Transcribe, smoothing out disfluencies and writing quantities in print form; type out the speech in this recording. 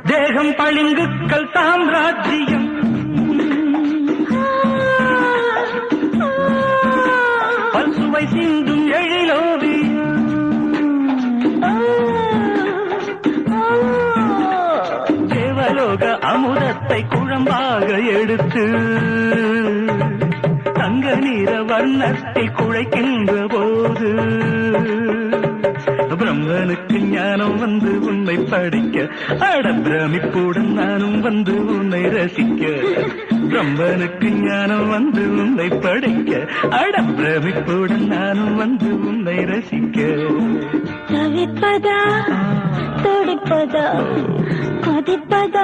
தேகம் பளிங்குக்கள் சாம்ராஜ்யம் பல்சுவை சிந்தும் எழிலோவியம் தேவலோக அமுதத்தை குழம்பாக எடுத்து தங்க நீர வர்ணத்தில் குழைக்கின்ற போது பிரம்மனுக்கு ஞானம் வந்து உன்னை படிக்க அட பிரமிப்புடன் நானும் வந்து உன்னை ரசிக்க பிரம்மனுக்கு ஞானம் வந்து உன்னை படிக்க அட பிரமிப்புடன் நானும் வந்து உன்னை ரசிக்க தவிப்பதா துடிப்பதா கொதிப்பதா